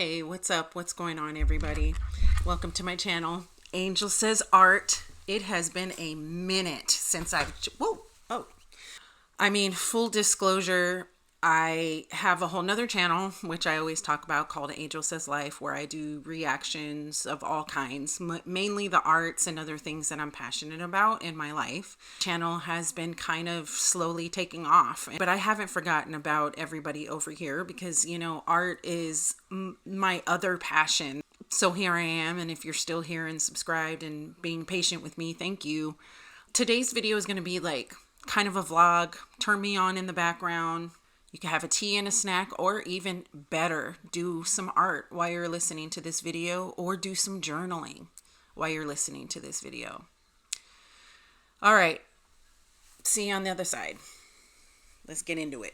Hey, what's up? What's going on, everybody? Welcome to my channel, Angel Says Art. It has been a minute since full disclosure, I have a whole nother channel, which I always talk about, called Angel Says Life, where I do reactions of all kinds, mainly the arts and other things that I'm passionate about in my life. Channel has been kind of slowly taking off, but I haven't forgotten about everybody over here because, art is my other passion. So here I am, and if you're still here and subscribed and being patient with me, thank you. Today's video is going to be like kind of a vlog. Turn me on in the background. You can have a tea and a snack, or even better, do some art while you're listening to this video, or do some journaling while you're listening to this video. All right, see you on the other side. Let's get into it.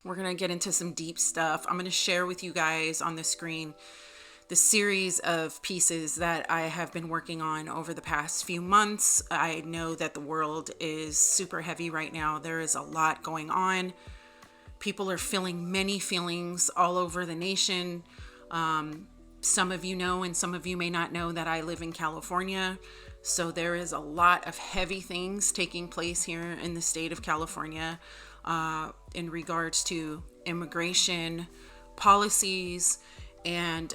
We're going to get into some deep stuff. I'm going to share with you guys on the screen the series of pieces that I have been working on over the past few months. I know that the world is super heavy right now. There is a lot going on. People are feeling many feelings all over the nation. Some of you know, and some of you may not know, that I live in California. So there is a lot of heavy things taking place here in the state of California in regards to immigration policies. And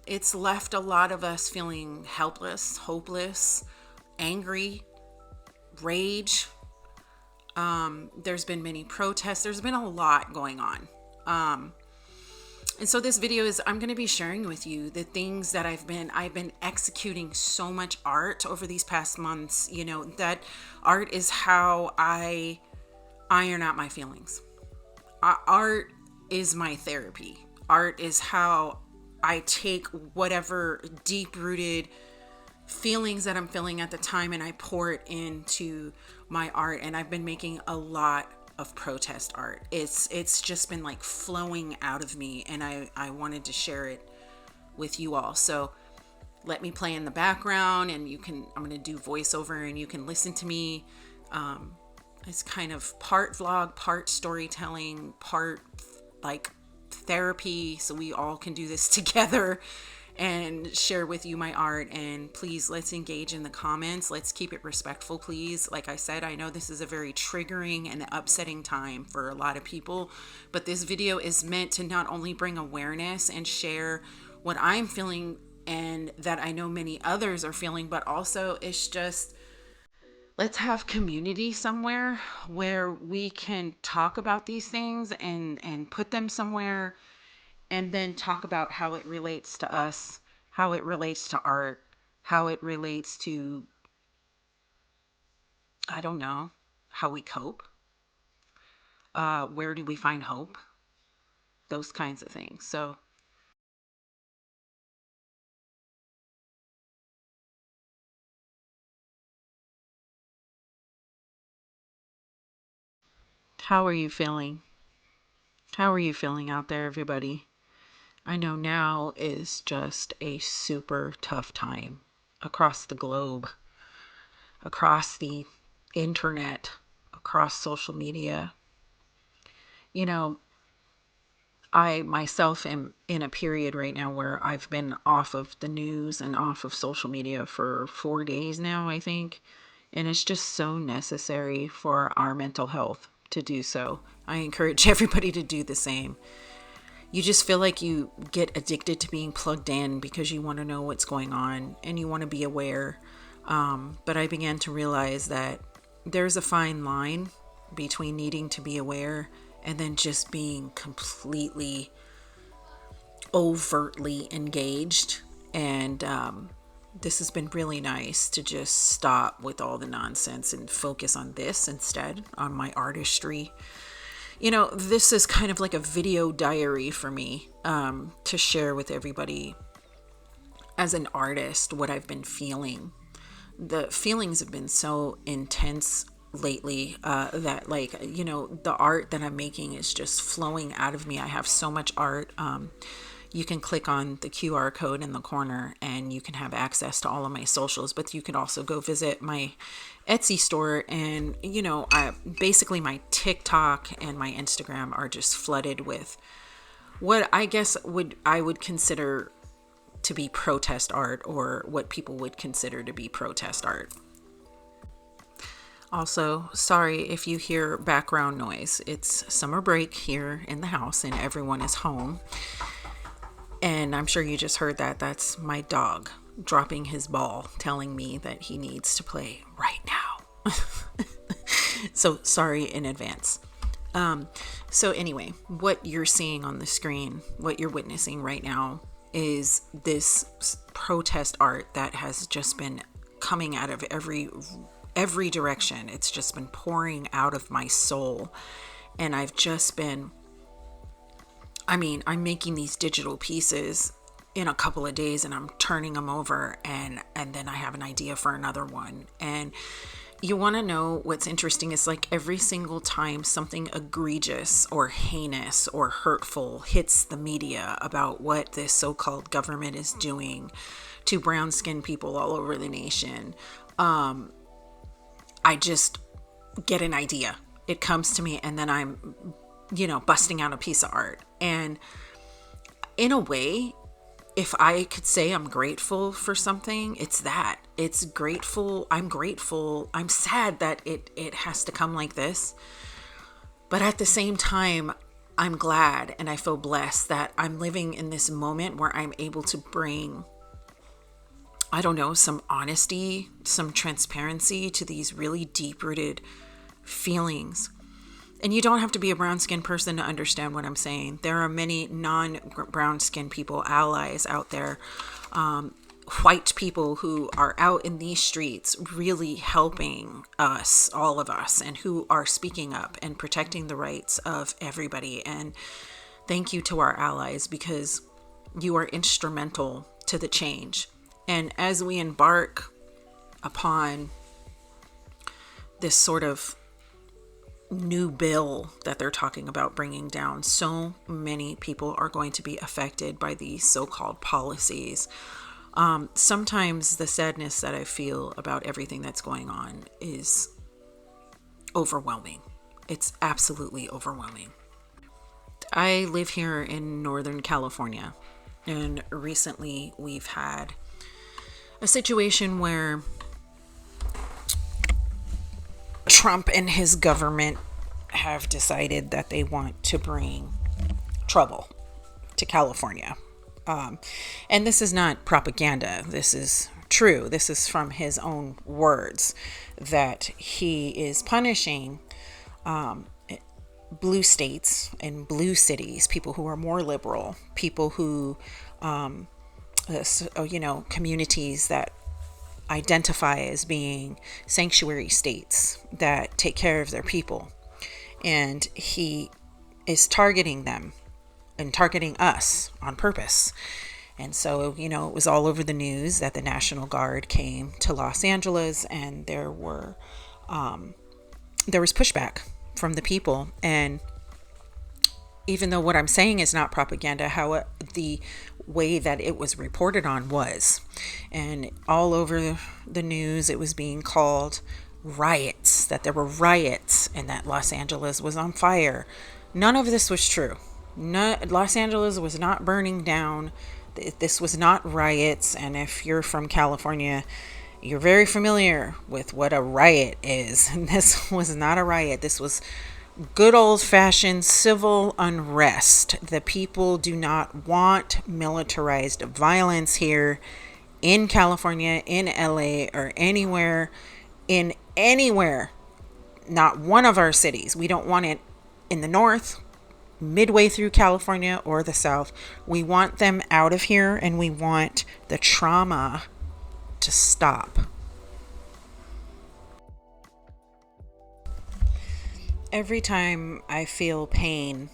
it's left a lot of us feeling helpless, hopeless, angry, rage. There's been many protests. There's been a lot going on. And so this video is, I'm going to be sharing with you the things that I've been executing so much art over these past months. That art is how I iron out my feelings. Art is my therapy. Art is how I take whatever deep-rooted feelings that I'm feeling at the time and I pour it into my art. And I've been making a lot of protest art. It's just been like flowing out of me, and I wanted to share it with you all. So let me play in the background, and I'm going to do voiceover and you can listen to me. It's kind of part vlog, part storytelling, part like therapy, so we all can do this together and share with you my art. And please, let's engage in the comments. Let's keep it respectful, please. Like I said, I know this is a very triggering and upsetting time for a lot of people, but this video is meant to not only bring awareness and share what I'm feeling and that I know many others are feeling, but also it's just, let's have community somewhere where we can talk about these things and put them somewhere, and then talk about how it relates to us, how it relates to art, how it relates to, I don't know, how we cope. Where do we find hope? Those kinds of things. So how are you feeling? How are you feeling out there, everybody? I know now is just a super tough time across the globe, across the internet, across social media. I myself am in a period right now where I've been off of the news and off of social media for 4 days now, I think. And it's just so necessary for our mental health to do so. I encourage everybody to do the same. You just feel like you get addicted to being plugged in because you want to know what's going on and you want to be aware. But I began to realize that there's a fine line between needing to be aware and then just being completely overtly engaged. And this has been really nice to just stop with all the nonsense and focus on this instead, on my artistry. This is kind of like a video diary for me, to share with everybody as an artist what I've been feeling. The feelings have been so intense lately that the art that I'm making is just flowing out of me. I have so much art. You can click on the QR code in the corner and you can have access to all of my socials, but you can also go visit my Etsy store. And basically my TikTok and my Instagram are just flooded with what I guess would consider to be protest art, or what people would consider to be protest art. Also, sorry if you hear background noise. It's summer break here in the house and everyone is home. And I'm sure you just heard that. That's my dog dropping his ball, telling me that he needs to play right now. So sorry in advance. So anyway, what you're seeing on the screen, what you're witnessing right now, is this protest art that has just been coming out of every direction. It's just been pouring out of my soul. And I've just been, I'm making these digital pieces in a couple of days and I'm turning them over, and then I have an idea for another one. And you want to know what's interesting is, like, every single time something egregious or heinous or hurtful hits the media about what this so-called government is doing to brown-skinned people all over the nation, I just get an idea. It comes to me, and then I'm, busting out a piece of art. And in a way, if I could say I'm grateful for something, it's that. It's grateful. I'm grateful. I'm sad that it has to come like this. But at the same time, I'm glad and I feel blessed that I'm living in this moment where I'm able to bring, I don't know, some honesty, some transparency to these really deep-rooted feelings. And you don't have to be a brown-skinned person to understand what I'm saying. There are many non-brown-skinned people, allies out there, white people who are out in these streets really helping us, all of us, and who are speaking up and protecting the rights of everybody. And thank you to our allies, because you are instrumental to the change. And as we embark upon this sort of new bill that they're talking about bringing down, so many people are going to be affected by these so-called policies. Sometimes the sadness that I feel about everything that's going on is overwhelming. It's absolutely overwhelming. I live here in Northern California, and recently we've had a situation where Trump and his government have decided that they want to bring trouble to California. And this is not propaganda. This is true. This is from his own words, that he is punishing blue states and blue cities, people who are more liberal, people who, communities that identify as being sanctuary states that take care of their people. And he is targeting them and targeting us on purpose. And so, it was all over the news that the National Guard came to Los Angeles, and there was pushback from the people. And even though what I'm saying is not propaganda, how the way that it was reported on was, and all over the news, it was being called riots, that there were riots and that Los Angeles was on fire. None of this was true. Los Angeles was not burning down. This was not riots. And if you're from California, you're very familiar with what a riot is. And this was not a riot. This was good old-fashioned civil unrest. The people do not want militarized violence here in California, in LA, or anywhere, not one of our cities. We don't want it in the north, midway through California, or the south. We want them out of here, and we want the trauma to stop. Every time I feel pain,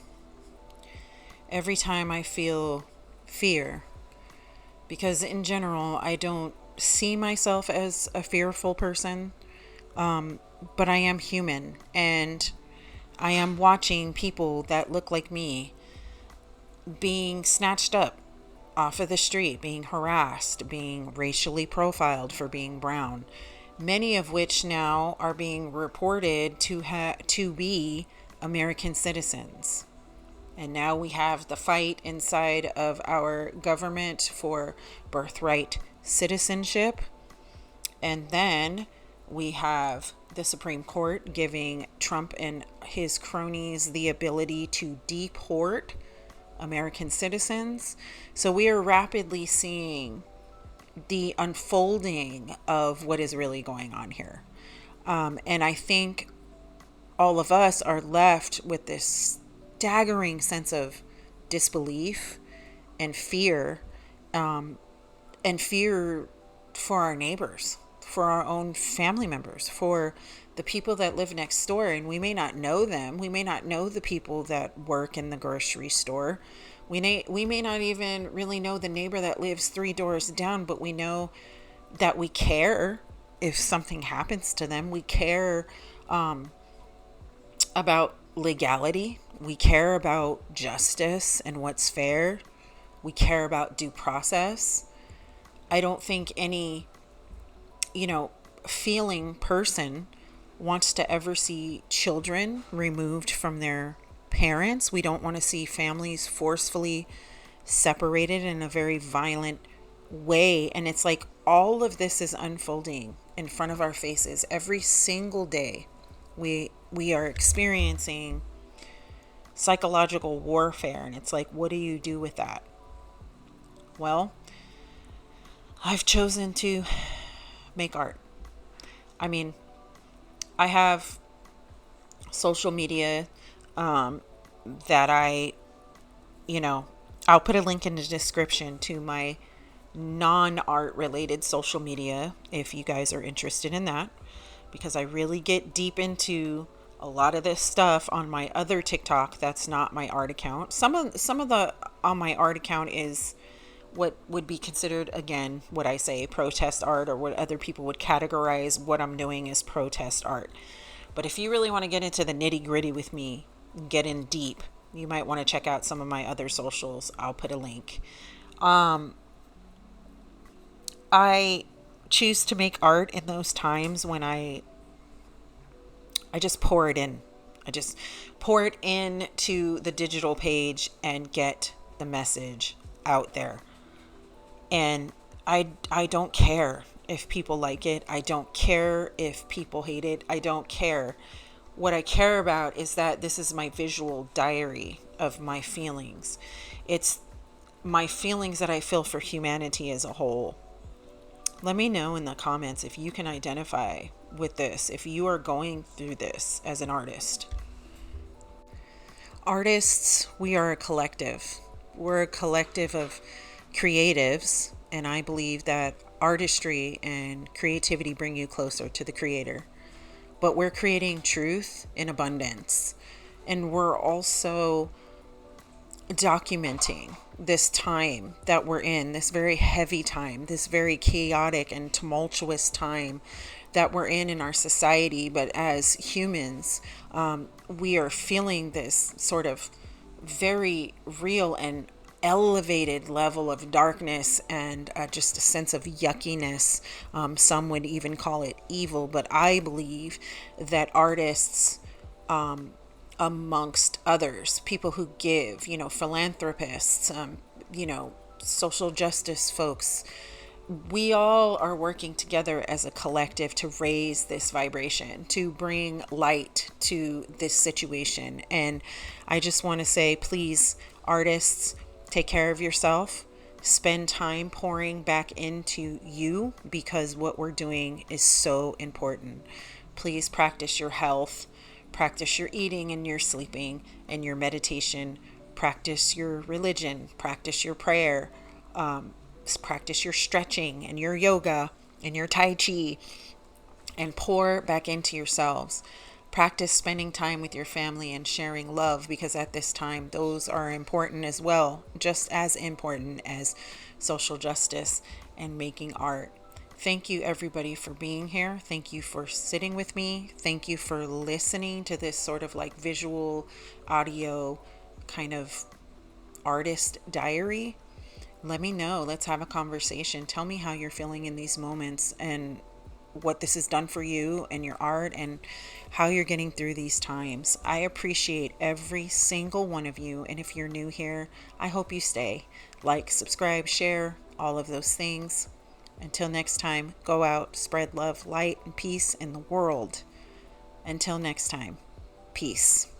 every time I feel fear, because in general, I don't see myself as a fearful person, but I am human, and I am watching people that look like me being snatched up off of the street, being harassed, being racially profiled for being brown. Many of which now are being reported to be American citizens. And now we have the fight inside of our government for birthright citizenship. And then we have the Supreme Court giving Trump and his cronies the ability to deport American citizens. So we are rapidly seeing the unfolding of what is really going on here. And I think all of us are left with this staggering sense of disbelief and fear, and fear for our neighbors, for our own family members, for the people that live next door. And we may not know them. We may not know the people that work in the grocery store. We may not even really know the neighbor that lives 3 doors down, but we know that we care if something happens to them. We care about legality. We care about justice and what's fair. We care about due process. I don't think any, feeling person wants to ever see children removed from their parents. We don't want to see families forcefully separated in a very violent way. And it's like all of this is unfolding in front of our faces every single day. We are experiencing psychological warfare, and it's like, what do you do with that? Well, I've chosen to make art. I mean, I have social media that I'll put a link in the description to my non-art related social media if you guys are interested in that, because I really get deep into a lot of this stuff on my other TikTok that's not my art account. Some of the on my art account is what would be considered, again, what I say, protest art, or what other people would categorize what I'm doing as protest art. But if you really want to get into the nitty gritty with me, get in deep, you might want to check out some of my other socials. I'll put a link. I choose to make art in those times when I just pour it in. I just pour it into the digital page and get the message out there. And I don't care if people like it. I don't care if people hate it. I don't care. What I care about is that this is my visual diary of my feelings. It's my feelings that I feel for humanity as a whole. Let me know in the comments if you can identify with this, if you are going through this as an artist. Artists, we are a collective. We're a collective of creatives, and I believe that artistry and creativity bring you closer to the creator. But we're creating truth in abundance, and we're also documenting this time that we're in, this very heavy time, this very chaotic and tumultuous time that we're in our society. But as humans, we are feeling this sort of very real and elevated level of darkness, and just a sense of yuckiness. Some would even call it evil, but I believe that artists, amongst others, people who give, philanthropists, social justice folks, we all are working together as a collective to raise this vibration, to bring light to this situation. And I just want to say, please, artists, take care of yourself. Spend time pouring back into you, because what we're doing is so important. Please practice your health, practice your eating and your sleeping and your meditation, practice your religion, practice your prayer, practice your stretching and your yoga and your Tai Chi, and pour back into yourselves. Practice spending time with your family and sharing love, because at this time, those are important as well, just as important as social justice and making art. Thank you, everybody, for being here. Thank you for sitting with me. Thank you for listening to this sort of like visual, audio kind of artist diary. Let me know. Let's have a conversation. Tell me how you're feeling in these moments. And what this has done for you and your art and how you're getting through these times. I appreciate every single one of you. And if you're new here, I hope you stay. Like, subscribe, share, all of those things. Until next time, go out, spread love, light, and peace in the world. Until next time, peace.